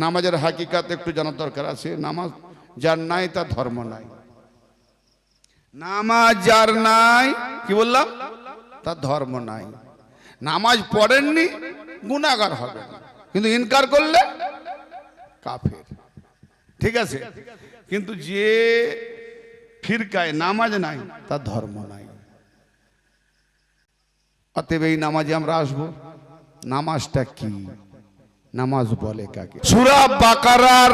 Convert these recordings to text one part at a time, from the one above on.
নামাজের হাকিকাত একটু জানার দরকার আছে। নামাজ যার নাই তার ধর্ম নাই। নামাজ যার নাই, কি বললাম, তার ধর্ম নাই। নামাজ পড়েননি গুনাহগার হবে, কিন্তু ইনকার করলে কাফের। ঠিক আছে, কিন্তু যে ফিরকায় নামাজ নাই তার ধর্ম নাই। অতএব এই নামাজে আমরা আসবো। নামাজটা কি, নামাজ বলে কাকে? সূরা বাকারার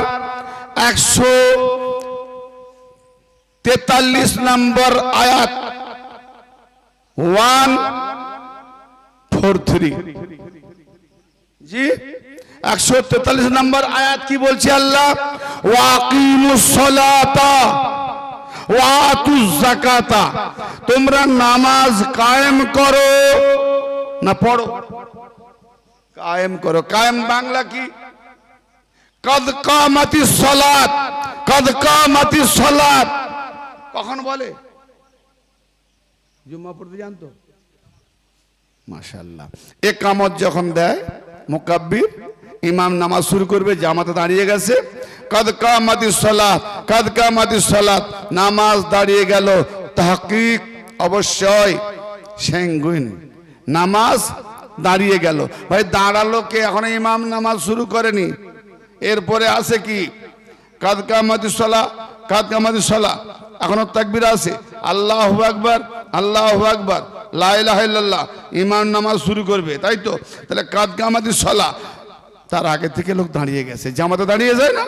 143 নম্বর আয়াত 143, জি 143 নম্বর আয়াত কি বলছে আল্লাহ? ওয়াকিমুস সালাতা ওয়া আতুজ যাকাতা, তোমরা নামাজ কায়েম করো, না পড়ো, কায়েম করো। কায়েম বাংলা কি? কদ কামাতিস সালাত, কদ কামাতিস সালাত কখন বলে? জুম্মা পড়তে জানতো? মাশাআল্লাহ। ইকামত যখন দেয় মুকাব্বির, ইমাম নামাজ শুরু করবে, জামাতে দাঁড়িয়ে গেছে, কদ কামাতিস সালাত, কদ কামাতিস সালাত, নামাজ দাঁড়িয়ে গেল। তাহকিক অবশ্যই সেঙ্গুইন, নামাজ দাঁড়িয়ে গেল। ভাই দাঁড়ালো কে? এখন ইমাম নামাজ শুরু করেনি, এরপরে আছে কি? কাদ কামাতিস সালাত, কাদ কামাতিস সালাত, এখনো তাকবীর আছে, আল্লাহু আকবার, আল্লাহু আকবার, লা ইলাহা ইল্লাল্লাহ, ইমাম নামাজ শুরু করবে, তাই তো? তাহলে কাদ কামাতিস সালাত, তার আগে থেকে লোক দাঁড়িয়ে গেছে, জামাতে দাঁড়িয়ে যায় না?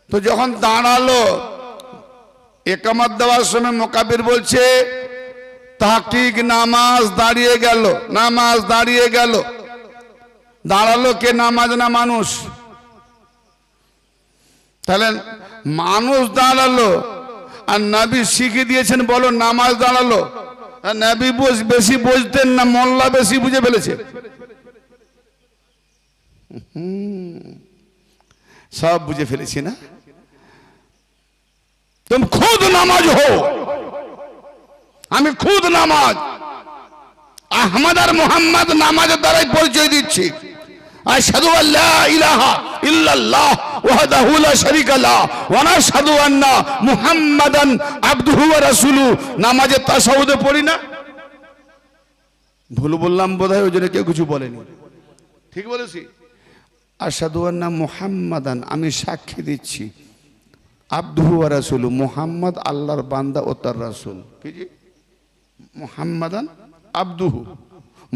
তো যখন দাঁড়ালো, ইকামত দেওয়ার সময় মুকাব্বির বলছে তাহকিক, নামাজ দাঁড়িয়ে গেল, নামাজ দাঁড়িয়ে গেল। দাঁড়ালো কে? নামাজ না মানুষ? তাহলে মানুষ দাঁড়ালো, আর নবী শিখিয়ে দিয়েছেন বলো নামাজ দাঁড়ালো। আর নবী বেশি বুঝতেন না, মোল্লা বেশি বুঝে ফেলেছে। সব বুঝে ফেলেছি না? तुम खुद नामाज हो, আমি খুদ নামাজ। আহমদ আর মুহাম্মদ নামাজের দ্বারাই পরিচয় দিচ্ছি। আশহাদু আল্লা ইলাহা ইল্লাল্লাহ ওয়াহদাহু লা শারীকা লাহু ওয়া নাশহাদু আন্না মুহাম্মাদান আবদুহু ওয়া রাসূলুহু। নামাজে তাশাহুদে পড়ি না? ভুল বললাম বোধহয়, ওই জন্য কেউ কিছু বলেনি। ঠিক বলেছি? আশহাদু আন্না মুহাম্মাদান, আমি সাক্ষী দিচ্ছি, আবদুহু ওয়া রাসূলুহু, মুহাম্মদ আল্লাহর বান্দা ও তার রাসূল। কি জি? মুহাম্মাদান আবদুহু,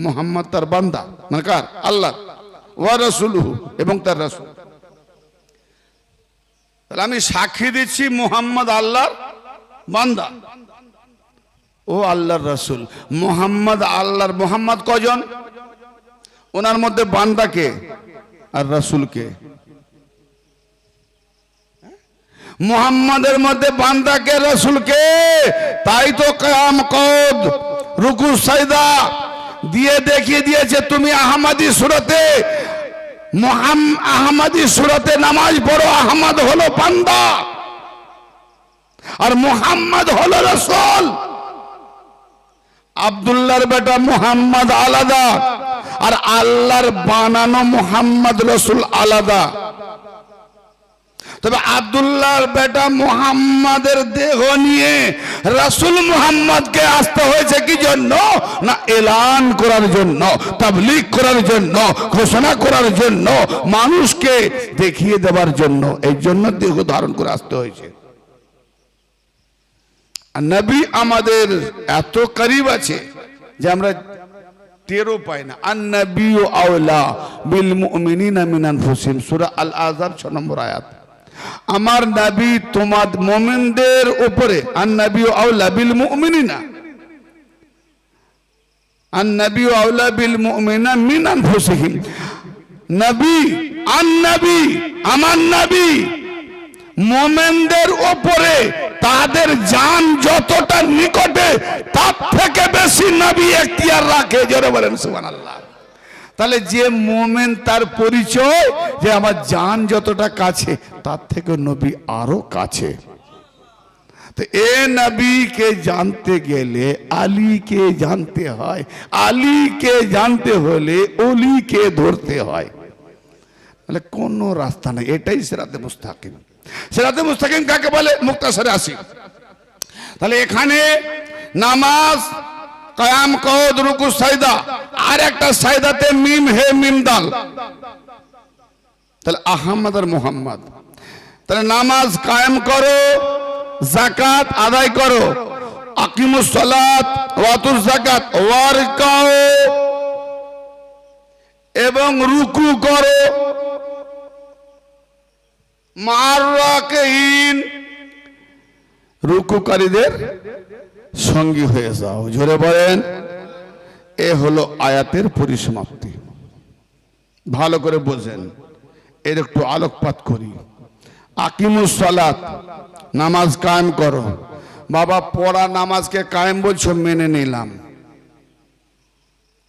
মুহাম্মদ তার বান্দা, মানে কার? আল্লাহ, ওয়া রাসূলুহু, এবং তার রাসূল। তাহলে আমি সাক্ষী দিচ্ছি মুহাম্মদ আল্লাহর বান্দা ও আল্লাহর রাসূল। মুহাম্মদ আল্লাহর, মুহাম্মদ কজন? ওনার মধ্যে বান্দা কে আর রাসূল কে? মুহাম্মাদের মধ্যে বান্দা কে, রাসূল কে? তাই তো কিয়াম কদ রুকু সাজদা দিয়ে দেখিয়ে দিয়েছে। তুমি আহমদি সূরাতে, আহমদি সূরাতে নামাজ পড়ো, আহমদ হলো বান্দা আর মুহাম্মদ হলো রাসূল। আব্দুল্লাহর বেটা মুহাম্মদ আলাদা, আর আল্লাহর বানানো মুহাম্মদ রাসূল আলাদা। তবে আব্দুল্লাহর বেটা মুহাম্মাদের দেহ নিয়ে রাসূল মুহাম্মদকে আসতে হয়েছে কি জন্য? না এলান করার জন্য, তাবলীগ করার জন্য, ঘোষণা করার জন্য, মানুষকে দেখিয়ে দেওয়ার জন্য। এই জন্য দেহ ধারণ করে আসতে হয়েছে। আর নবী আমাদের এত করিব আছে যে আমরা টেরও পাই না। আন-নাবিয়্যু আওলা বিল মুমিনিনা মিন আনফুসিহিম, সূরা আল আহজাব 6 নম্বর আয়াত। আমার নবী তোমার মুমিনদের উপরে, আন-নাবিয়্যু আওলা বিল মুমিনিনা, আন-নাবিয়্যু আওলা বিল মুমিনিনা মিন আনফুসিহিম। নবী, আন-নবী, আমার নবী মুমিনদের উপরে তাদের জান যতটা নিকটে তার থেকে বেশি নবী এখতিয়ার রাখে। জোরে বলেন সুবহানাল্লাহ। তাহলে যে মুমিন তার পরিচয় যে আমার জান যতটা কাছে তার থেকে নবী আরো কাছে। তো এ নবীকে জানতে গেলে আলীকে জানতে হয়, আলীকে জানতে হলে অলিকে ধরতে হয়। বলে কোনো রাস্তা নেই, এটাই সিরাতে মুস্তাকিম। সিরাতে মুস্তাকিম কাকে বলে? মুক্তাসারে আসি। তাহলে এখানে নামাজ, কায়াম, কওদ, রুকু, সাজদা, আর একটা সাজদাতে মিম হে মিম দাল, তাহলে আহমদ আর মুহাম্মদ। তাহলে নামাজ কায়েম করো, যাকাত আদায় করো, আকিমুস সালাত ওয়াতুজ যাকাত ওয়ারকাউ, এবং রুকু করো, মার রাকিন, রুকুকারীদের সঙ্গী হয়ে যাও। জোরে বলেন। এ হলো আয়াতের পরিসমাপ্তি। ভালো করে বোঝেন, এর একটু আলোকপাত করি। আকিমুস সালাত, নামাজ কায়েম করো। বাবা, পড়া নামাজকে কায়েম বলছো, মেনে নিলাম।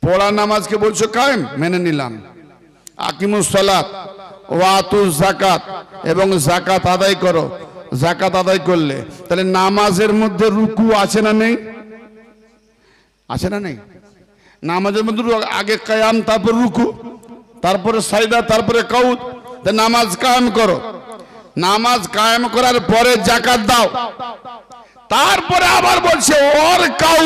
পড়া নামাজকে বলছো কায়েম, মেনে নিলাম। আকিমুস সালাত ওয়াতুজ যাকাত, এবং যাকাত আদায় করো। যাকাত আদায় করলে তাহলে নামাজের মধ্যে রুকু আছে না নেই? আছে না নেই? নামাজের মধ্যে আগে কায়াম, তারপর রুকু, তারপরে সাজদা, তারপরে কওদ। নামাজ কায়েম করো, নামাজ কায়েম করার পরে যাকাত দাও, তারপরে আবার বলছে ওর কাউ,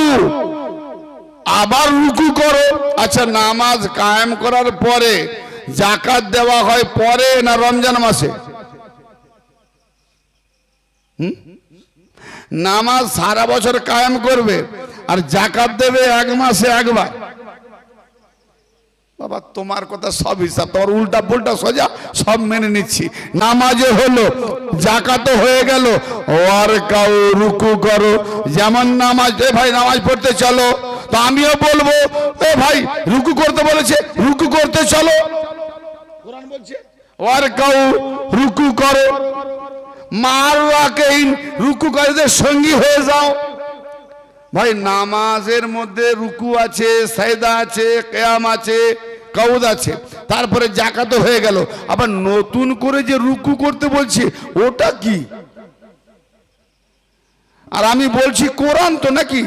আবার রুকু করো। আচ্ছা, নামাজ কায়েম করার পরে যাকাত দেওয়া হয় পরে না রমজান মাসে? নামাজ সারা বছর কায়েম করবে আর যাকাত দেবে এক মাসে একবার। বাবা, তোমার কথা সব হিসাব, তোমার উল্টা পুল্টা সোজা সব মেনে নিচ্ছি। নামাজে হলো, যাকাতও হয়ে গেল, ওয়ার কাউ, রুকু করো। যেমন নামাজ, এ ভাই নামাজ পড়তে চলো, তো আমিও বলবো এ ভাই রুকু করতে বলেছে, রুকু করতে চলো। কোরআন বলছে ওয়ার কাউ, রুকু করো, মার রাকিন, রুকুকারীদের সঙ্গী হয়ে যাও। ভাই, নামাজের মধ্যে রুকু আছে, সাজদা আছে, কিয়াম আছে, কওদ আছে, তারপরে যাকাত হয়ে গেল, আবার নতুন করে যে রুকু করতে বলছে ওটা কি? আর আমি বলছি কোরআন তো, নাকি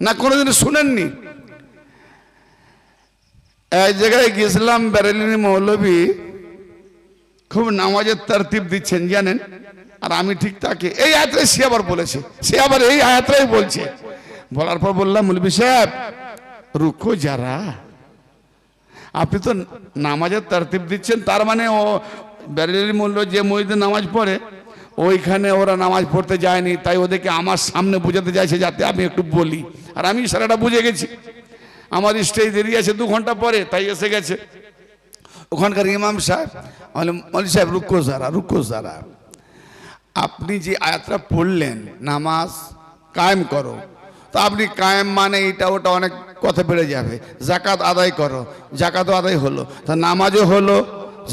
না কোনোদিন শুনেননি? এক জায়গায় গেছিলাম, বেরেলিনী মৌলভী খুব নামাজের তারতিব দিচ্ছেন জানেন, আর আমি ঠিক তাকে এই আয়াতটাই সে আবার বলেছে, সে আবার এই আয়াতটাই বলছে। বলার পর বললাম, মৌলভী সাহেব রুকু যারা, আপনি তো নামাজের তারতিব দিচ্ছেন, তার মানে ও বেরেলিনী মৌলভী যে মসজিদে নামাজ পড়ে ওইখানে ওরা নামাজ পড়তে যায়নি, তাই ওদেরকে আমার সামনে বোঝাতে চাইছে যাতে আমি একটু বলি। আর আমি সারাটা বুঝে গেছি, আমার স্টেজ দেরি আছে 2 ঘন্টা পরে, তাই এসে গেছে। ওখানকার ইমাম সাহেব, মৌলভী সাহেব রুকু যারা, রুকু যারা, আপনি যে আয়াতটা পড়লেন নামাজ কায়েম করো, তো আপনি কায়েম মানে এটা ওটা অনেক কথা বেড়ে যাবে। যাকাত আদায় করো, যাকাতও আদায় হলো, তা নামাজও হলো,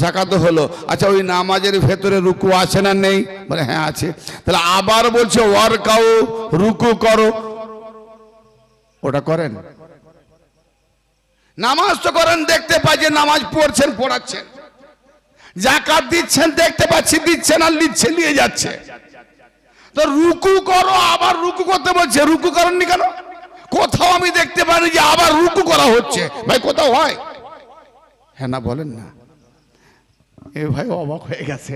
যাকাতও হলো। আচ্ছা, ওই নামাজের ভেতরে রুকু আছে না নেই? বলে হ্যাঁ আছে। তাহলে আবার বলছে ওয়ার কাউ, রুকু করো, ওটা করেন? নামাজ তো করেন, দেখতে পাই যে নামাজ পড়ছেন, পড়াচ্ছেন, যাকাত দিচ্ছেন, দেখতে পাচ্ছি দিচ্ছেন আর নিচ্ছে, নিয়ে যাচ্ছে। তো রুকু করো, আবার রুকু করতে বলছে, রুকু করেননি কেন? কোথাও আমি দেখতে পারি যে আবার রুকু করা হচ্ছে। ভাই কোথাও হয়? হ্যাঁ না বলেন না? এ ভাই অবাক হয়ে গেছে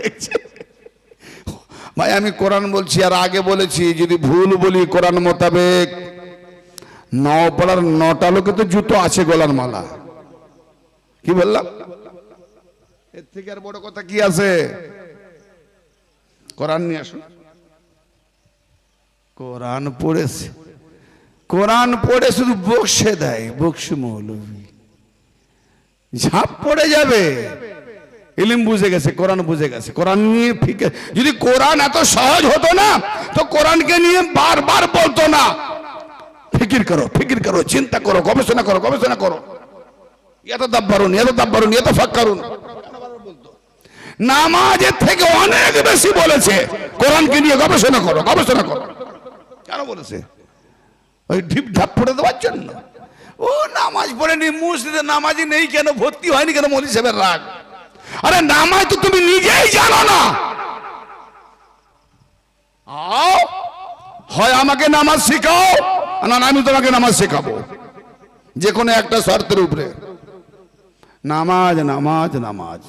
দেখছে। ভাই আমি কোরআন বলছি, আর আগে বলেছি যদি ভুল বলি কোরআন মোতাবেক, 9 পাড়ার 9টা লোকে তো জুতো আছে, গলার মালা। কি বললাম? এর থেকে আর বড় কথা কি আছে? কোরআন নিয়ে আসুন। কোরআন পড়েছে, কোরআন পড়ে শুধু বকশে দেয়, বকশি মৌলভী ঝাঁপ পড়ে যাবে। ইলম বুঝে গেছে, কোরআন বুঝে গেছে, কোরআন নিয়ে ফিকে। যদি কোরআন এত সহজ হতো না তো কোরআনকে নিয়ে বারবার বলতো না ফিকির করো, ফিকির করো, চিন্তা করো, গবেষণা করো, গবেষণা করো, এত দাব্বারুন, এত দাব্বারুন, এত ফাক্কারুন। নামাজের থেকে অনেক বেশি বলেছে কোরআনকে নিয়ে গবেষণা করো, গবেষণা করো। কেন বলেছে? ওই ঢিপ ঢাপ পড়ে দেওয়ার জন্য। ও নামাজ পড়েনি, মসজিদে নামাজি নেই কেন, ভর্তি হয়নি কেন, মৌলভী সাহেবের রাগ। আরে নামাজ তো তুমি নিজেই জানো না। হয় আমাকে নামাজ শেখাও, না আমি তোমাকে নামাজ শেখাবো, যে কোনো একটা শর্তের উপরে। নামাজ নামাজ নামাজ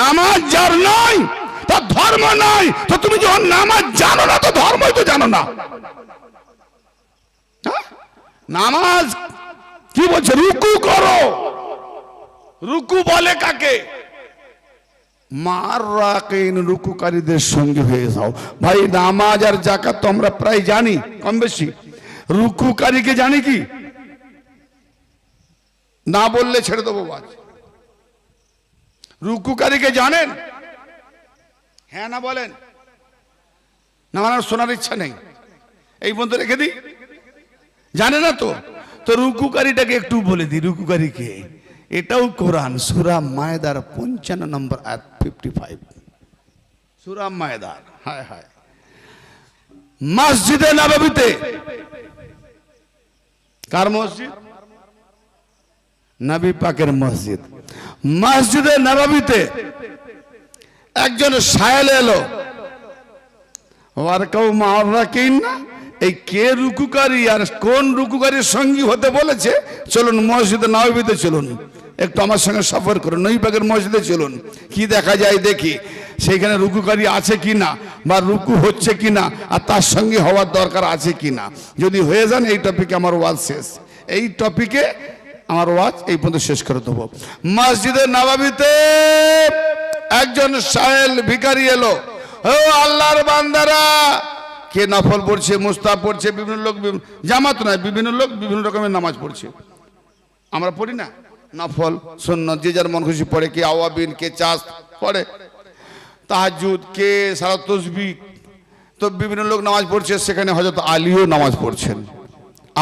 নামাজ যার নয় তার ধর্ম নাই। তো তুমি যখন নামাজ জানো না তো ধর্মই তো জানো না। নামাজ কি বলছে? রুকু করো। রুকু বলে কাকে? মার রাকিন, রুকুকারীদের সঙ্গে হয়ে যাও। ভাই নামাজ আর যাকাত তো আমরা প্রায় জানি কম বেশি, রুকুকারীকে জানি কি না বললে ছেড়ে দেবো বাজ। রুকুকারীকে জানেন? হ্যাঁ না বলেন? না মানে শোনার ইচ্ছা নেই, এই বন্ধু রেখে দিই। জানে না তো? তো রুকুকারীটাকে একটু বলে দিই। রুকুকারীকে এটাও কোরআন, সূরা মায়েদার 55 নম্বর আয়াত 55, সূরা মায়েদার। হায় হায়, মসজিদে নববীতে, কার মসজিদ? নবী পাকের মসজিদ। মসজিদে নববীতে একজন সায়েল এলো, ওয়ারকাউ মা'আর রাকিন। এই কে রুকুকারী আর কোন রুকুকারীর সঙ্গী হতে বলেছে? চলুন মসজিদে নববীতে চলুন, একটু আমার সঙ্গে সফর করুন, নবী পাকের মসজিদে চলুন, কি দেখা যায় দেখি সেখানে রুকুকারী আছে কিনা বা রুকু হচ্ছে কিনা আর তার সঙ্গে হওয়ার দরকার আছে কিনা। যদি হয়ে যান এই টপিকে আমার ওয়াজ শেষ। এই টপিকে আমার ওয়াজ এই পর্যন্ত শেষ করে দেবো। মসজিদে নববীতে একজন সায়েল ভিখারি এলো। ও আল্লাহর বান্দারা, কে নফল পড়ছে, মুস্তাহাব পড়ছে, বিভিন্ন লোক জামাত নয়, বিভিন্ন লোক বিভিন্ন রকমের নামাজ পড়ছে। আমরা পড়ি না নফল সুন্নত, যে যার মন খুশি পড়ে, কে আওয়াবিন, কে চাষ পড়ে, তাহাজ্জুদ, কে সালাত তাসবিহ। তো বিভিন্ন লোক নামাজ পড়ছে, সেখানে হযরত আলীও নামাজ পড়ছেন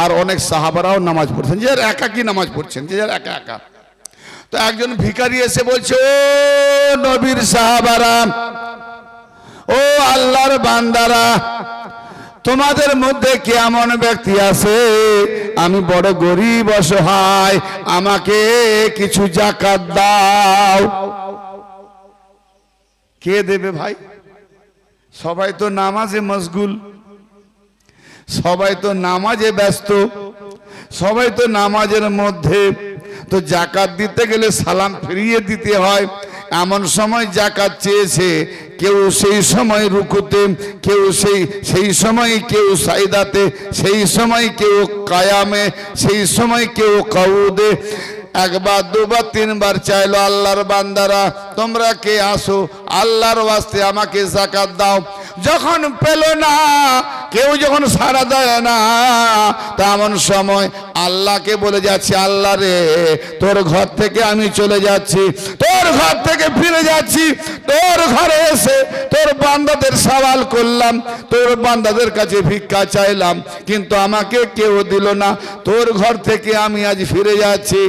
আর অনেক সাহাবারাও নামাজ পড়ছেন, যে যার একাকী নামাজ পড়ছেন, যে যার একা একা। তো একজন ভিখারি এসে বলছে, ও নবীর সাহাবারা, ও আল্লাহর বান্দারা, তোমাদের মধ্যে কে এমন ব্যক্তি আছে আমি বড় গরিব অসহায়, আমাকে কিছু যাকাত দাও। কে দেবে ভাই? সবাই তো নামাজে মশগুল, সবাই তো নামাজে ব্যস্ত, সবাই তো নামাজের মধ্যে। তো যাকাত দিতে গেলে সালাম ফিরিয়ে দিতে হয়। এমন সময় যাকাত চেয়েছে, কেউ সেই সময় রুকুতে, কেউ সেই সময় কেউ সাইদাতে, সেই সময় কেউ কায়ামে, সেই সময় কেউ কাউদে। একবার দুবার তিনবার চাইলো, আল্লাহর বান্দারা তোমরা কে আসো, আল্লাহর ওয়াস্তে আমাকে যাকাত দাও। যখন পেল না, কেউ যখন সাড়া দেয় না, তেমন সময় আল্লাহকে বলে যাচ্ছে, আল্লাহ রে, তোর ঘর থেকে আমি চলে যাচ্ছি, তোর ঘর থেকে ফিরে যাচ্ছি, তোর ঘরে এসে তোর বান্দাদের সওয়াল করলাম, তোর বান্দাদের কাছে ভিক্ষা চাইলাম, কিন্তু আমাকে কেউ দিল না। তোর ঘর থেকে আমি আজ ফিরে যাচ্ছি,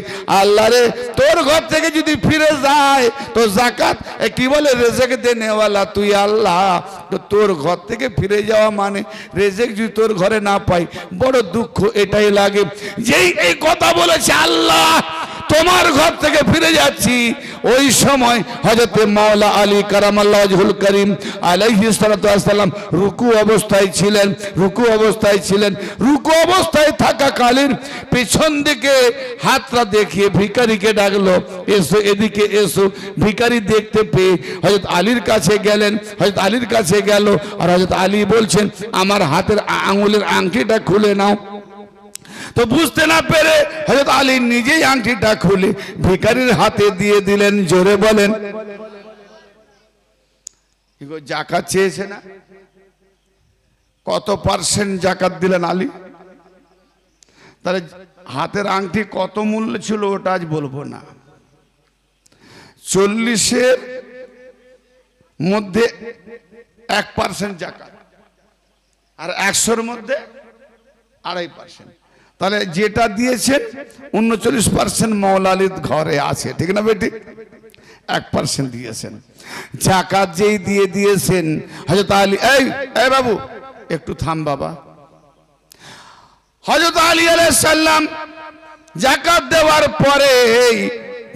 আল্লাহ রে, তোর ঘর থেকে যদি ফিরে যায় তো যাকাত কি বলে, রেজেক দেনেওয়ালা তুই আল্লাহ। তো তোর ঘর থেকে ফিরে যাওয়া মানে রেজেক যদি তোর ঘরে না পাই, বড় দুঃখ এটাই লাগে। যেই এই কথা বলেছে, আল্লাহ তোমার ঘর থেকে ফিরে যাচ্ছি, ওই সময় হযরত মাওলা আলী কারামাল্লাহু ওয়াজহুল করিম আলাইহিস সালাতু ওয়াস সালাম রুকু অবস্থায় ছিলেন। রুকু অবস্থায় ছিলেন, রুকু অবস্থায় থাকাকালীন পেছন দিকে হাতটা দেখিয়ে ভিখারিকে ডাকলো, এসো এদিকে এসো। ভিখারি দেখতে পেয়ে হযরত আলীর কাছে গেলেন, হযরত আলীর কাছে গেল, আর হযরত আলী বলছেন, আমার হাতের আঙুলের আংটিটা খুলে নাও। তো বুঝতে না পেরে হযরত আলী নিজেই আংটিটা খুলে ভিখারির হাতে দিয়ে দিলেন। জোরে বলেন। যাকাত চেয়েছে না? কত পার্সেন্ট যাকাত দিলেন আলী? তাহলে হাতের আংটি কত মূল্য ছিল ওটা আজ বলবো না। 40-এর মধ্যে 1% যাকাত, আর 100-র মধ্যে 2.5%। তাহলে যেটা দিয়েছেন 39% মওলা আলীর ঘরে আছে, ঠিক না বেটি? 1% দিয়েছেন। যাকাত যেই দিয়ে দিয়েছেন হযরত আলী, এই বাবু একটু থাম বাবা। হযরত আলী আলাইহিস সালাম যাকাত দেওয়ার পরে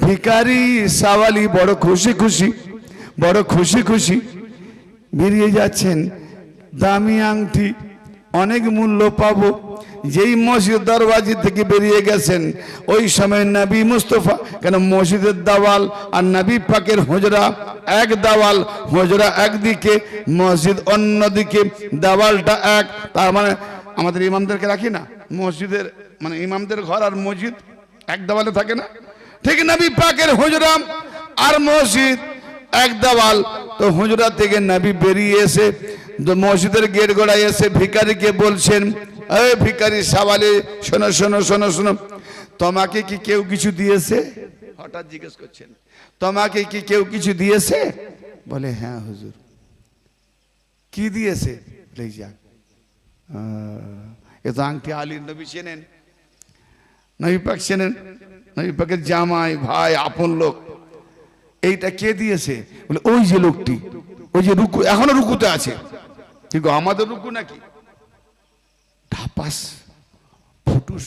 ভিখারি সাওয়ালি বড় খুশি খুশি বেরিয়ে যাচ্ছেন। দামি আংটি, অনেক মূল্য পাবো, যেই মসজিদ দরওয়াজি থেকে বেরিয়ে গেছেন ওই সময় নবী মুস্তফা, কেন মসজিদের দাওয়াল আর নবী পাকের হুজরা এক দাওয়াল, হুজরা একদিকে মসজিদ অন্যদিকে, দাওয়ালটা এক। তার মানে আমাদের ইমামদেরকে রাখি না, মসজিদের মানে ইমামদের ঘর আর মসজিদ এক দেওয়ালে থাকে না, ঠিক নবী পাকের হুজরা আর মসজিদ এক দেওয়াল। তো হুজরা থেকে নবী বেরিয়ে এসে মসজিদের গেট গোড়ায় এসে ভিখারিকে বলছেন, এই ভিখারি সাওয়ালে, শোনো শোনো শোনো শোনো, তোমাকে কি কেউ কিছু দিয়েছে? হঠাৎ জিজ্ঞেস করছেন, তোমাকে কি কেউ কিছু দিয়েছে? বলে হ্যাঁ হুজুর। কি দিয়েছে? এ তো আংটি আলীর, নবী চেনেন, নবী পাক চেনেন, নবী পাকের জামাই ভাই আপন লোক। এইটা কে দিয়েছে? বলে ওই যে লোকটি, ওই যে রুকু, এখনো রুকুতে আছে। ঠিক আমাদের রুকু নাকি ঢাপাস ফুটুস,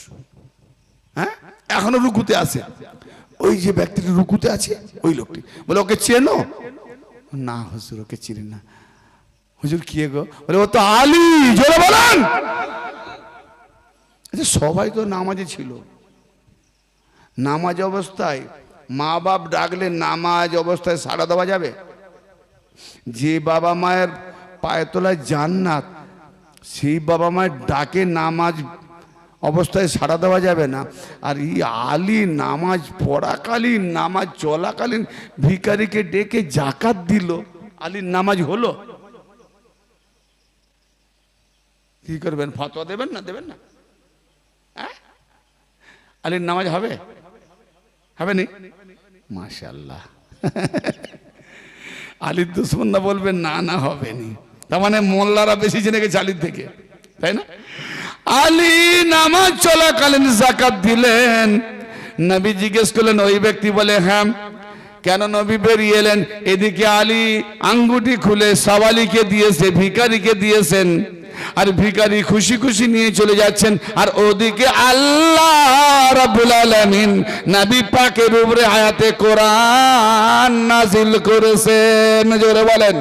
হ্যাঁ এখনো রুকুতে আছে। ওই যে ব্যক্তিটি রুকুতে আছে ওই লোকটি। বলে ওকে চেনো? না হুজুর ওকে চিনি না। হুজুর কে গো? বলে ও তো আলী। জোরে বলেন। আচ্ছা সবাই তো নামাজে ছিল, নামাজ অবস্থায় মা বাপ ডাকলে নামাজ অবস্থায় সাড়া দেওয়া যাবে? যে বাবা মায়ের পায়ে তোলায় জান্নাত, সেই বাবা মায়ের ডাকে নামাজ অবস্থায় সাড়া দেওয়া যাবে না। আর এই আলী নামাজ পড়াকালীন, নামাজ চলাকালীন ভিখারিকে ডেকে জাকাত দিল, আলীর নামাজ হলো? কি করবেন? ফতোয়া দেবেন না? দেবেন না? আলীর নামাজ হবে? হবে নি? মাশাআল্লাহ। আলীর দুশ্মনরা বলবেন না না হবে নি। তার মানে মোল্লারা বেশি জেনে গেছে আলীর থেকে, তাই না? আলী নামাজ চলাকালীন যাকাত দিলেন। নবী জিজ্ঞেস করলেন ওই ব্যক্তি, বলে হ্যাঁ। কেন? নবী বেরিয়ে এলেন, এদিকে আলী আঙ্গুটি খুলে সাওয়ালিকে দিয়েছে, ভিখারিকে দিয়েছেন, আর ভিখারি খুশি খুশি নিয়ে চলে যাচ্ছেন। আর ওদিকে আল্লাহ রাব্বুল আলামিন নবী পাকের উপরে আয়াতে কোরআন নাযিল করেছেন। জোরে বলেন।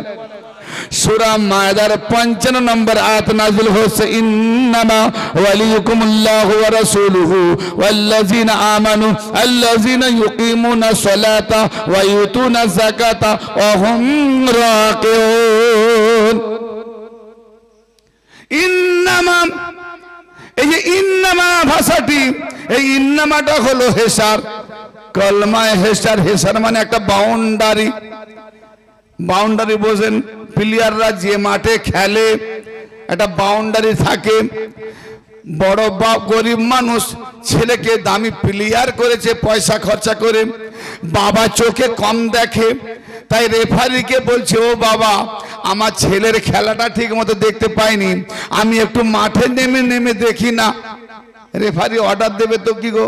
সূরা মায়দার 55 নম্বর আয়াত নাযিল হয়েছে, ইন্নামা ওয়ালিয়ুকুমুল্লাহু ওয়া রাসূলুহু ওয়াল্লাযিনা আমানু আল্লাযিনা ইউকিমুনা সালাতা ওয়া ইউতুনা যাকাতা ওয়া হুম রাকিউন। ইন্নামা, এই যে ইন্নামা ভাষাটি, এই ইন্নামাটা হলো হেসার, কলমায় হেসার। হেসার মানে একটা বাউন্ডারি। বাউন্ডারি বোঝেন? প্লেয়াররা যে মাঠে খেলে একটা বাউন্ডারি থাকে। বড় বাপ গরিব মানুষ ছেলেকে দামি প্লেয়ার করেছে পয়সা খরচা করে, বাবা চোখে কম দেখে, তাই রেফারিকে বলছে, ও বাবা আমার ছেলের খেলাটা ঠিক মতো দেখতে পাইনি, আমি একটু মাঠে নেমে নেমে দেখি না। রেফারি অর্ডার দেবে তো কি গো,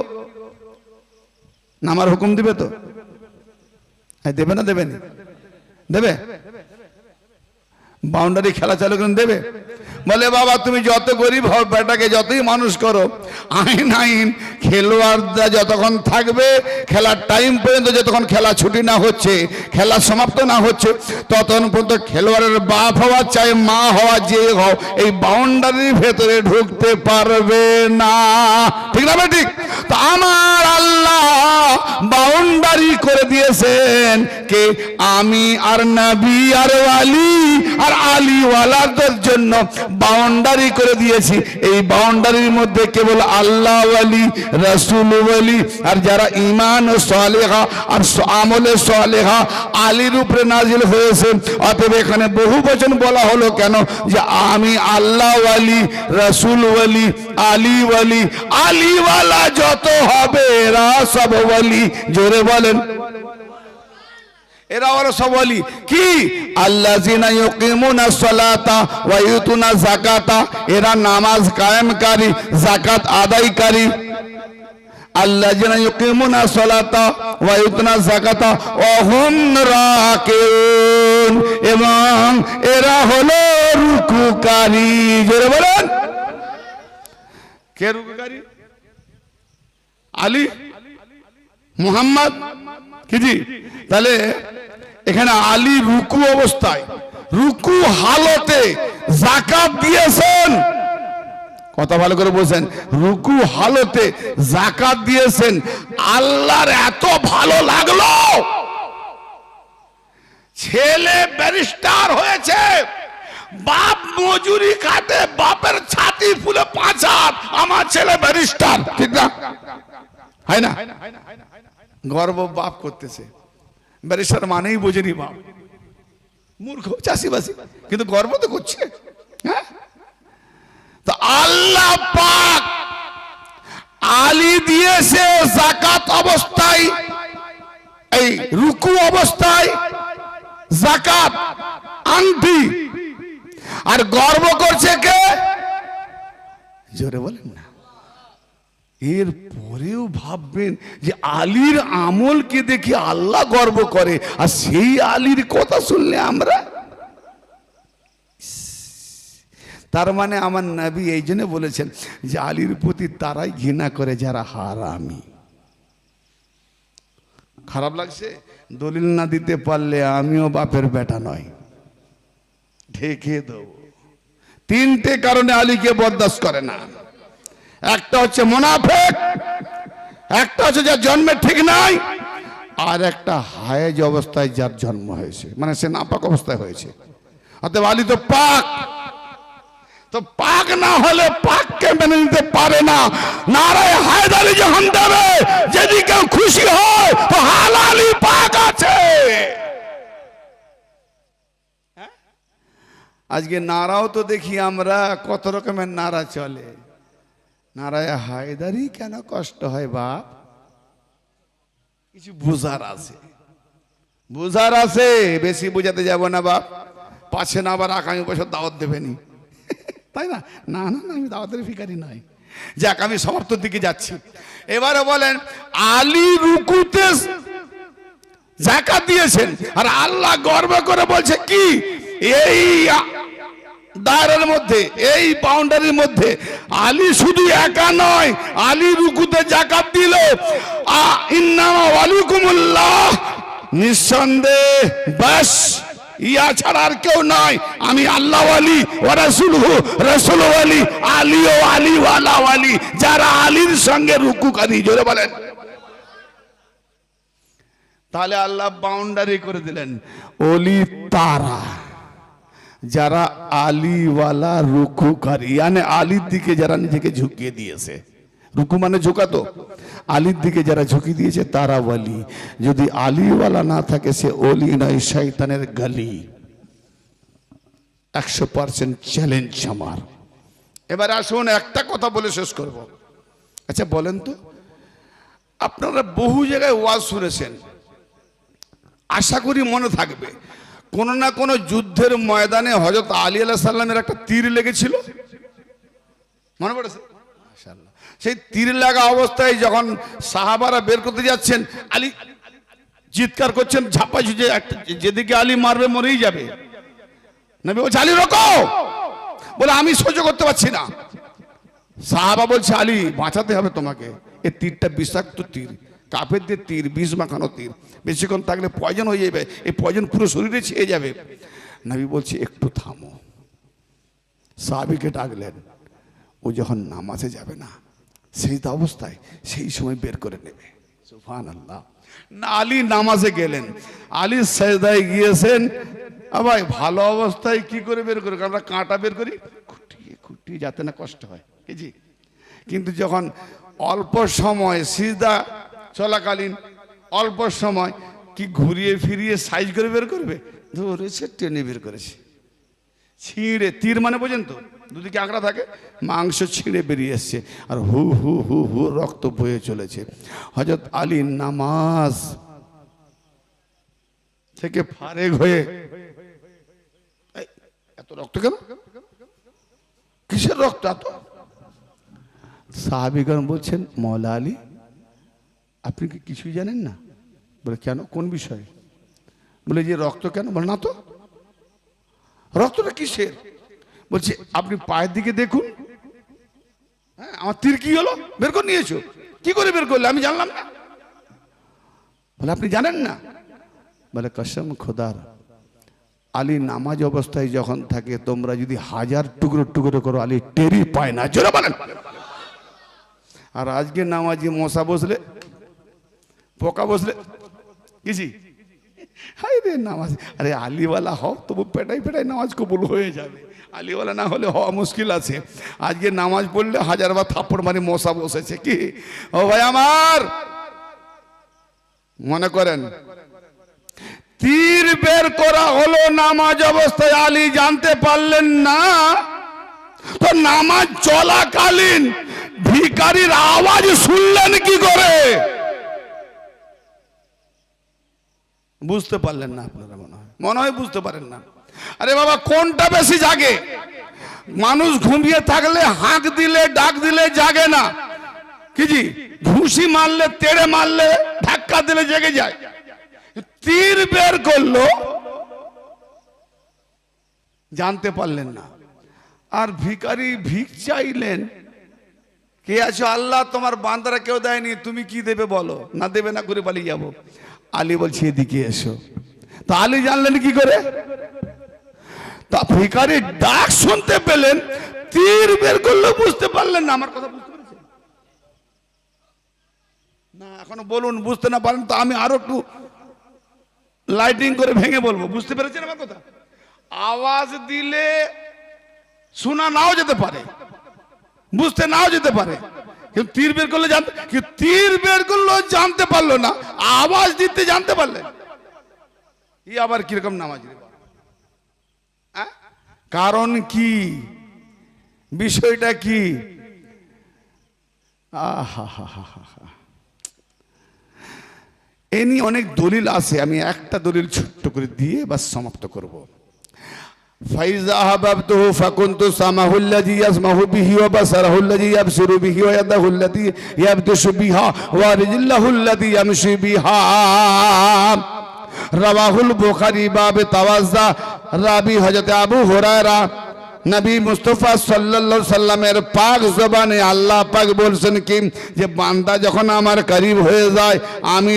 নামার হুকুম দিবে তো? দেবে না? দেবে না? দেবে? বাউন্ডারি খেলা চালু করে দেবে? বলে বাবা তুমি যত গরিব হও, বেটাকে যতই মানুষ করো, আইন আইন খেলোয়াড়রা যতক্ষণ থাকবে, খেলার টাইম পর্যন্ত, যতক্ষণ খেলা ছুটি না হচ্ছে, খেলা সমাপ্ত না হচ্ছে, ততক্ষণ পর্যন্ত খেলোয়াড়ের বাপ হওয়া চাই মা হওয়া যে হও, এই বাউন্ডারির ভেতরে ঢুকতে পারবে না। ঠিক না? ঠিক। তো আমার আল্লাহ বাউন্ডারি করে দিয়েছেন কে? আমি আর নবী আর আলী, আর আলীওয়ালাদের জন্য বাউন্ডারি করে দিয়েছি। এই বাউন্ডারির মধ্যে কেবল আল্লাহ ওয়ালি, রাসূল ওয়ালি, আর যারা ঈমান ও সালেহা আর আমলে সালেহা আলীর উপরে নাজিল হয়েছে। অতএব এখানে বহু বচন বলা হলো কেন? যে আমি আল্লাহ ওয়ালি, রাসূল ওয়ালি, আলী ওয়ালি, আলীওয়ালা যত হবে এরা সব ওয়ালি। জোরে বলেন। এরা ওরা সব ওয়ালি। কি? আল্লাযিনা ইউকিমুনা সালাতা ওয়া ইউতুনা যাকাতা, এরা নামাজ কায়েমকারী, যাকাত আদায়কারী। আল্লাযিনা ইউকিমুনা সালাতা ওয়া ইউতুনা যাকাতা ওয়া হুম রাকিউন, এবং এরা হলো রুকুকারী। জোরে বলেন। কে রুকুকারী? আলী, মুহাম্মদ, কি জি? তাহলে এখানে আলী রুকু অবস্থায়, রুকু হালতে যাকাত দিয়েছেন। কথা ভালো করে বলছেন, রুকু হালতে যাকাত দিয়েছেন, আল্লাহর এত ভালো লাগলো। ছেলে ব্যারিস্টার হয়েছে, বাপ মজুরি কাটে, বাপের ছাতি ফুলে 5 হাত, আমার ছেলে ব্যারিস্টার, ঠিক না? হয় না? গর্ব বাপ করতেছে। ব্যারিস্টার মানেই বোঝেনি বাপ, মূর্খ চাষিবাসী, কিন্তু গর্ব তো করছে। হ্যাঁ, তো আল্লাহ পাক আলী দিয়েছে যাকাত অবস্থায়, এই রুকু অবস্থায় যাকাত আংটি, আর গর্ব করছে কে? জোরে বলেন না। এর পরেও ভাববেন যে আলীর আমলকে দেখে আল্লাহ গর্ব করে, আর সেই আলীর কথা শুনলে আমরা, তার মানে আমার নবী এই জন্য বলেছেন যে আলীর প্রতি তারাই ঘৃণা করে যারা হারামি। খারাপ লাগছে? দলিল না দিতে পারলে আমিও বাপের বেটা নয়, ঢেকে দেবো। 3টে কারণে আলীকে বরদাস্ত করে না। একটা হচ্ছে মুনাফিক, একটা হচ্ছে যার জন্মের ঠিক নাই, আর একটা হায়েজ অবস্থায় যার জন্ম হয়েছে, মানে সে নাপাক অবস্থায় হয়েছে। অতএব আলী তো পাক, তো পাক না হলে পাককে মেনে নিতে পারে না। নারায়ে হায়দারি যখন দেবে, যদি কেউ খুশি হয় তো হালালি পাক আছে। আজকে নারাও তো দেখি আমরা কত রকমের নারা চলে। নারায়ে হায়দারি কেন কষ্ট হয় বাপ? কিছু বুঝার আছে, বুঝার আছে, বেশি বুঝাতে যাব না বাপ, পাচ্ছে না আবার আগামী বছর দাওয়াত দেবেনি, তাই না? না না না, আমি দাওয়াতের ভিখারি নই। যাক, আমি সমাপ্তির দিকে যাচ্ছি। এবারে বলেন, আলী রুকুতে যাকাত দিয়েছেন, আর আল্লাহ গর্ব করে বলছে কি, এই দায়রার মধ্যে, এই বাউন্ডারির মধ্যে আলী শুধু একা নয়, আলী রুকুতে যাকাত দিল। ইন্নামা ওয়ালিকুমুল্লাহ, নিঃসন্দেহ, বাস ইয়া ছাড়া আর কেউ নয়, আমি আল্লাহ ওয়ালি ওয়া রাসূলুহু, রাসূল ওয়ালি, আলী ও আলী ওয়ালা ওয়ালি, যারা আলীর সঙ্গে রুকুকারী। জোরে বলেন। তাহলে আল্লাহ বাউন্ডারি করে দিলেন, ওলি তারা যারা আলীওয়ালা রুকুকারী, মানে আলীর দিকে যারা নিজেকে ঝুঁকিয়ে দিয়েছে। রুকু মানে ঝুঁকাতো, আলীর দিকে যারা ঝুঁকি দিয়েছে তারা ওয়ালি। যদি আলীওয়ালা না থাকে সে ওলি নয়, শয়তানের গলি। 100% চ্যালেঞ্জ আমার। এবার আসুন একটা কথা বলে শেষ করব। আচ্ছা বলেন তো, আপনারা বহু জায়গায় ওয়াজ শুনেছেন, আশা করি মনে থাকবে, কোন না কোন যুদ্ধের ময়দানে হযরত আলী আলাইহিস সালামের একটা তীর লেগেছিল, মনে পড়েছে? মাশাআল্লাহ। সেই তীর লাগা অবস্থায় যখন সাহাবারা বের করতে যাচ্ছেন, আলী চিৎকার করছেন, ঝাপা ঝুঁজে, যেদিকে আলী মারবে মরেই যাবে। নবী বলছে, আলী রোকো, বলে আমি সহ্য করতে পারছি না। সাহাবা বলছে, আলী বাঁচাতে হবে তোমাকে, এই তীরটা বিষাক্ত তীর, কাফেরদের তীর, বিষ মাখানো তীর, বেশিক্ষণ থাকলে পয়জন হয়ে যাবে, এই পয়জন পুরো শরীরে ছেয়ে যাবে। নবী বলছে, একটু থামো। সাহাবীকে ডাকলেন, ও যখন নামাজে যাবে না, সেই অবস্থায় সেই সময় বের করে নেবে। সুবহানাল্লাহ। না, আলী নামাজে গেলেন, আলী সেজদায় গিয়েছেন। ভাই ভালো অবস্থায় কি করে বের করে? আমরা কাঁটা বের করি, খুঁটিয়ে খুঁটিয়ে, যাতে না কষ্ট হয়, জি। কিন্তু যখন অল্প সময় সিজদা চলাকালীন অল্প সময় কি ঘুরিয়ে ফিরিয়ে সাইজ করে বের করবে? ধরেছে, টেনে বের করেছে, ছিঁড়ে। তীর মানে বোঝেন তো, দুদিকে আঁকড়া থাকে, মাংস ছিঁড়ে বেরিয়ে এসছে, আর হু হু হু হু রক্ত বয়ে চলেছে। হযরত আলী নামাজ থেকে ফারেক হয়ে, এত রক্ত কেন? কিসের রক্ত এত? সাহাবীগণ বলছেন, মওলা আলী আপনি কি কিছুই জানেন না? বলে কেন, কোন বিষয়ে? বলে যে রক্ত কেন? বলে না তো, রক্তটা কিসের? বলছে আপনি পায়ের দিকে দেখুন। হ্যাঁ, আমার তীর কি হলো? বের করে নিয়েছো? কি করে বের করলে? আমি জানলাম না। বলে আপনি জানেন না? বলে কসম খোদার, আলী নামাজ অবস্থায় যখন থাকে তোমরা যদি 1000 টুকরো টুকরো করো আলী টেরি পায় না, জোরে বলেন। আর আজকে নামাজি মশা বসলে, পোকা বসলে কিছি হাই রে নামাজ, আরে আলীওয়ালা হও তবু পেটাই পেটাই নামাজ কবুল হয়ে যাবে, আলীওয়ালা না হলে হওয়া মুশকিল আছে। আজকে নামাজ পড়লে 1000 বার থাপ্পড় মারি মশা বসেছে কি। ও ভাই আমার, মনে করেন তীর বের করা হলো নামাজ অবস্থায়, আলী জানতে পারলেন না, তো নামাজ চলাকালীন ভিখারির আওয়াজ শুনলেন কি করে? বুঝতে পারলেন না আপনারা, মনে হয় বুঝতে পারেন না। আরে বাবা, কোনটা বেশি জাগে? মানুষ ঘুমিয়ে থাকলে হাঁক দিলে ডাক দিলে জাগে না, কি জি? ঘুষি মারলে তেড়ে মারলে ধাক্কা দিলে জেগে যায়। তীর বের করলো, জানতে পারলেন না। আর ভিখারি ভিক চাইলেন, কে আছো? আল্লাহ, তোমার বান্দারা কেউ দেয়নি, তুমি কি দেবে বলো, না দেবে না করে পালিয়ে যাবো। আলী বলছে এদিকে এসো। তো আলী জানলেন কি করে? তা ভিখারি ডাক শুনতে পেলেন, তীর বের করলো, বুঝতে পারলেন না। আমার কথা বুঝতে পেরেছেন না? এখনো বলুন, বুঝতে না পারেন তো আমি আরো একটু লাইটিং করে ভেঙে বলবো। বুঝতে পেরেছেন আমার কথা? আওয়াজ দিলে শোনা নাও যেতে পারে, বুঝতে নাও যেতে পারে, কিন্তু তীর বের করলে জানতে, তীর বের করলো জানতে পারলো না, আওয়াজ দিতে জানতে পারলেন। ই আবার কিরকম নামাজ রে? কারণ কি? বিষয়টা কি? এ নিয়ে অনেক দলিল আছে, আমি একটা দলিল ছোট্ট করে দিয়ে বাস সমাপ্ত করব। ফাইজা আহবাবতুহু ফাকুনতু সামাহুল্লাযী ইয়াসমাহু বিহি ওয়া বাসারাহুল্লাযী ইয়াবসিরু বিহি ওয়া ইয়াদাহুল্লাতী ইয়াবতিশু বিহা ওয়া রিজলাহুল্লাতী ইয়ামশি বিহা। রাওয়াহুল বুখারী বাবে তাওয়াজ্জা। রাবি হযরত আবু হুরায়রা, নবী মুস্তাফা সাল্লাল্লাহু আলাইহি সাল্লামের পাক জবানে আল্লাহ পাক বলছেন কি, যে বান্দা যখন আমার করিব হয়ে যায়, আমি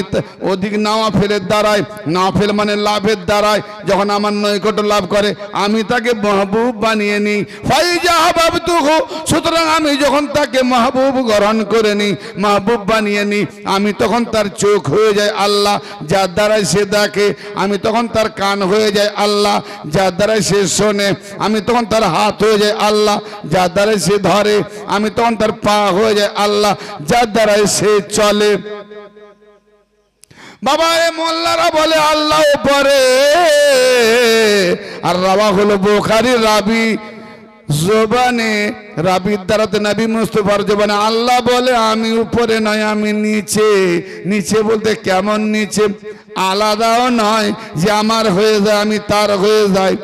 অধিক নওয়াফিলের দ্বারায়, নওয়াফিল মানে লাভের দ্বারায়, যখন আমার নৈকট্য লাভ করে আমি তাকে মাহবুব বানিয়ে নিই। ফাইজা আহবাবতুহু, সুতরাং আমি যখন তাকে মাহবুব গ্রহণ করে নিই, মাহবুব বানিয়ে নিই, আমি তখন তার চোখ হয়ে যায় আল্লাহ, যার দ্বারায় সে দেখে। আমি তখন তার কান হয়ে যায় আল্লাহ, যার দ্বারায় সে শোনে। আমি তখন তার হাত হয়ে যায় আল্লাহ, যার দ্বারা সে ধরে। আমি তখন তার পা হয়ে যায় আল্লাহ, যার দ্বারা সে চলে। বাবা, এ মোল্লারা বলে আল্লাহ উপরে, আর রাওয়াহুল বুখারী রাবি জবানে, রাবির দ্বারাতে নবী মুস্তাফার জবানে আল্লাহ বলে আমি উপরে নয়, আমি নিচে। নিচে বলতে কেমন নিচে? আলাদাও নয় যে আমার হয়ে যায় আমি তার হয়ে যাই।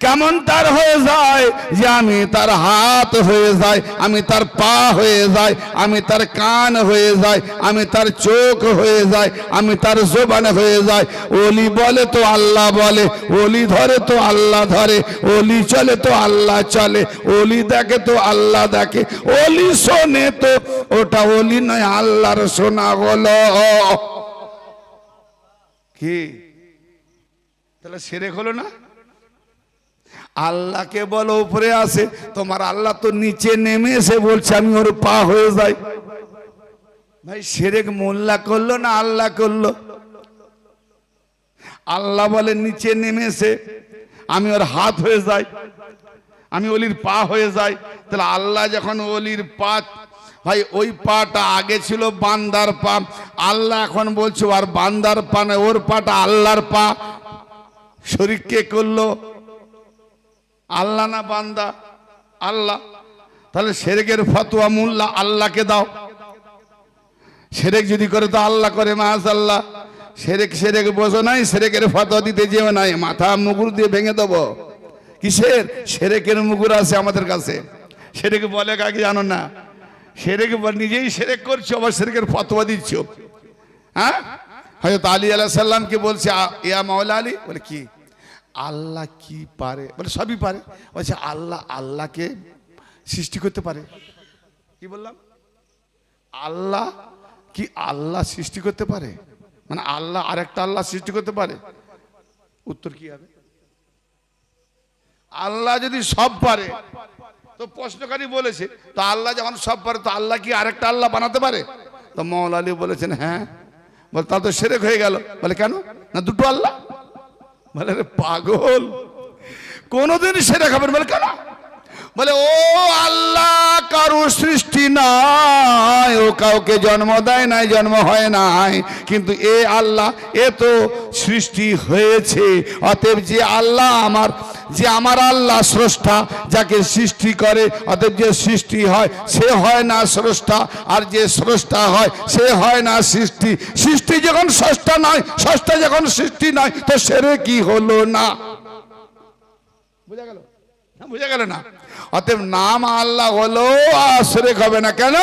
কেমন তার হয়ে যায়? যে আমি তার হাত হয়ে যাই, আমি তার পা হয়ে যাই, আমি তার কান হয়ে যাই, আমি তার চোখ হয়ে যাই, আমি তার জবান হয়ে যাই। ওলি বলে তো আল্লাহ বলে, ওলি ধরে তো আল্লাহ ধরে, ওলি চলে তো আল্লাহ চলে, ওলি দেখে তো আল্লাহ দেখে, ওলি শোনে তো ওটা ওলি নয়, আল্লাহর শোনা হলো। কি তাহলে সেরেক হলো না? আল্লাহকে বলো উপরে আসে, তোমার আল্লাহ তো নিচে নেমে এসে বলছে আমি ওর পা হয়ে যাই। ভাই, শিরক মোল্লা করলো না আল্লাহ করলো? আল্লাহ বলে নিচে নেমে এসে আমি ওর হাত হয়ে যাই, আমি ওলির পা হয়ে যাই। তাহলে আল্লাহ যখন ওলির পা, ভাই ওই পাটা আগে ছিল বান্দার পা, আল্লাহ এখন বলছে আর বান্দার পা না, ওর পাটা আল্লাহর পা। শরীক কে করলো? আল্লাহ না বান্দা? আল্লাহ। তাহলে শিরকের ফতোয়া মোল্লা আল্লাহকে দাও। শিরক যদি করে তো আল্লাহ করে, মাশাআল্লাহ। শিরক শিরক বোঝো নাই, শিরকের ফতোয়া দিতে যেও নাই, মাথা মুগুর দিয়ে ভেঙে দেবো। কিসের? শিরকের মুগুর আছে আমাদের কাছে। শিরক বলে কাকে জানো না? শিরক নিজেই শিরক করছো, আবার শিরকের ফতোয়া দিচ্ছ। হ্যাঁ, হযরত আলী আলাইহিস সালামকে বলছে ইয়া মাওলা আলী, বলে কি আল্লাহ কি পারে? বলে সবই পারে। বলছে আল্লাহ আল্লাহকে সৃষ্টি করতে পারে? কি বললাম? আল্লাহ কি আল্লাহ সৃষ্টি করতে পারে? মানে আল্লাহ আরেকটা আল্লাহ সৃষ্টি করতে পারে? উত্তর কি হবে? আল্লাহ যদি সব পারে, তো প্রশ্নকারী বলেছে তো আল্লাহ যখন সব পারে তো আল্লাহ কি আরেকটা আল্লাহ বানাতে পারে? তো মৌলা আলী বলেছেন হ্যাঁ। বলে তা তো শিরক হয়ে গেল। বলে কেন? না দুটো আল্লাহ। বলে রে পাগল, কোনদিন শিরক হবে না। বলে কেন? বলে ও আল্লাহ কারো সৃষ্টি নাই, ও কাউকে জন্ম দেয় নাই, জন্ম হয় নাই, কিন্তু এ আল্লাহ এ তো সৃষ্টি হয়েছে। অতএব যে আল্লাহ আমার আল্লাহ স্রষ্টা, যাকে সৃষ্টি করে, অতএব যে সৃষ্টি হয় সে হয় না স্রষ্টা, আর যে স্রষ্টা হয় সে হয় না সৃষ্টি। সৃষ্টি যখন স্রষ্টা নয়, স্রষ্টা যখন সৃষ্টি নয়, তো সেরে কি হলো না? বুঝা গেল? বুঝা গেল না? অতএব নাম আল্লাহ হলো শিরক হবে না। কেন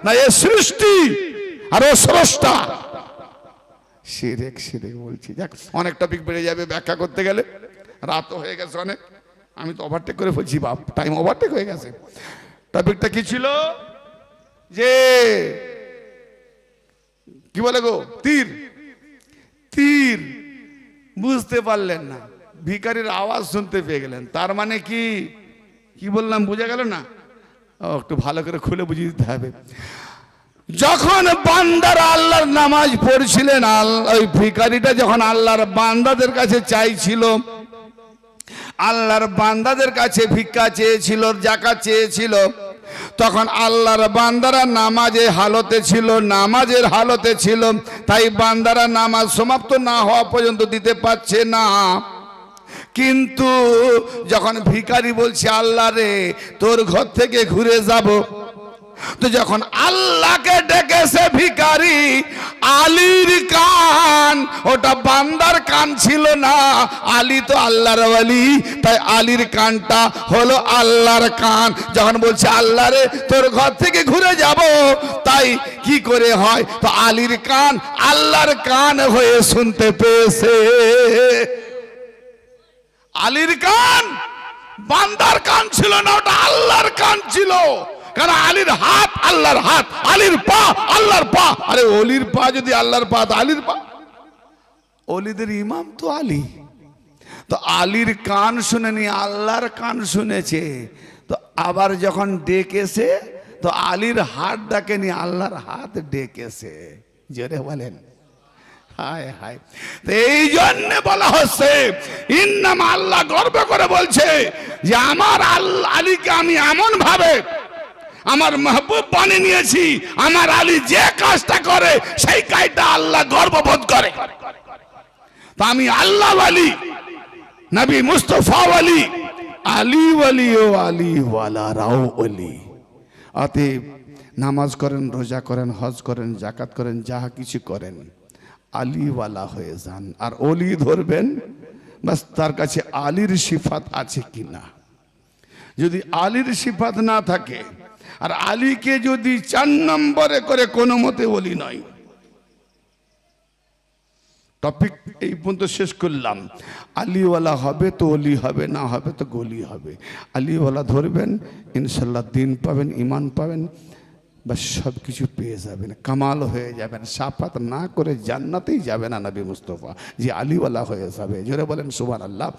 না? এ সৃষ্টি আর ও স্রষ্টা। শিরক শিরক বলছি। যাক, অনেক টপিক বেড়ে যাবে ব্যাখ্যা করতে গেলে, রাত হয়ে গেছে অনেক, আমি তো ওভারটেক করে বলছি, বাপ টাইম ওভারটেক হয়ে গেছে। টপিকটা কি ছিল? যে কি বলে গো, তীর। তীর বুঝতে পারলেন না, ভিখারির আওয়াজ শুনতে পেয়ে গেলেন, তার মানে কি? কি বললাম বোঝা গেল না? একটু ভালো করে খুলে বুঝিয়ে দিতে হবে। যখন বান্দারা আল্লাহর নামাজ পড়ছিলেন, ওই ভিখারিটা যখন আল্লাহর বান্দাদের কাছে চাইছিল, আল্লাহর বান্দাদের কাছে ভিক্ষা চেয়েছিল, যাকাত চেয়েছিল, তখন আল্লাহর বান্দারা নামাজের হালতে ছিল, তাই বান্দারা নামাজ সমাপ্ত না হওয়া পর্যন্ত দিতে পারছে না। কিন্তু যখন ভিখারি বলছে আল্লাহ রে তোর ঘর থেকে ঘুরে যাব, তো যখন আল্লাহকে ডেকেছে ভিখারি, আলীর কান, ওটা বান্দার কান ছিল না, আলী তো আল্লাহর ওয়ালি, তাই আলীর কানটা হলো আল্লাহর কান। যখন বলছে আল্লাহ রে তোর ঘর থেকে ঘুরে যাব, তাই কি করে হয়? তো আলীর কান আল্লাহর কান হয়ে শুনতে পেয়েছে। আলীর কান বান্দার কান ছিল না, ওটা আল্লাহর কান ছিল। কারণ আলীর হাত আল্লাহর হাত, আলীর পা আল্লাহর পা। আরে অলির পা যদি আল্লাহর পা, তো আলীর পা। অলিদের ইমাম তো আলী, তো আলীর কান শুনেনি, আল্লাহর কান শুনেছে। তো আবার যখন ডেকেছে, তো আলীর হাত ডাকেনি, আল্লাহর হাত ডেকেছে। জোরে বলেন হায় হায়। তো এই জন্য বলা হচ্ছে, ইন্নামা, আল্লাহ গর্ব করে বলছে যে আমার আল্লাহ আলীকে আমি এমন ভাবে আমার মাহবুব বানিয়ে নিয়েছি, আমার আলী যে কাজটা করে সেই কাজটা আল্লাহ গর্ববোধ করে। তো আমি আল্লাহ ওয়ালি, নবী মুস্তাফা ওয়ালি, আলী ওয়ালি ও আলী ওয়ালারাও ওয়ালি। অতএব নামাজ করেন, রোজা করেন, হজ করেন, যাকাত করেন, যাহা কিছু করেন, আলীওয়ালা হয়ে যান। আর অলি ধরবেন, বাস তার কাছে আলীর সিফাত আছে কিনা। যদি আলীর সিফাত না থাকে, আর আলীকে যদি 4 নম্বরে করে কোনো মতে অলি নয়। টপিক এই পর্যন্ত শেষ করলাম। আলীওয়ালা হবে তো অলি হবে, না হবে তো গলি হবে। আলীওয়ালা ধরবেন, ইনশাল্লাহ দিন পাবেন, ইমান পাবেন, বাস সব কিছু পেয়ে যাবেন, কামাল হয়ে যাবেন। সাফাত না করে জান্নাতেই যাবে না নবী মুস্তাফা, যে আলীওয়ালা হয়ে যাবে। জোরে বলেন সুবহানাল্লাহ।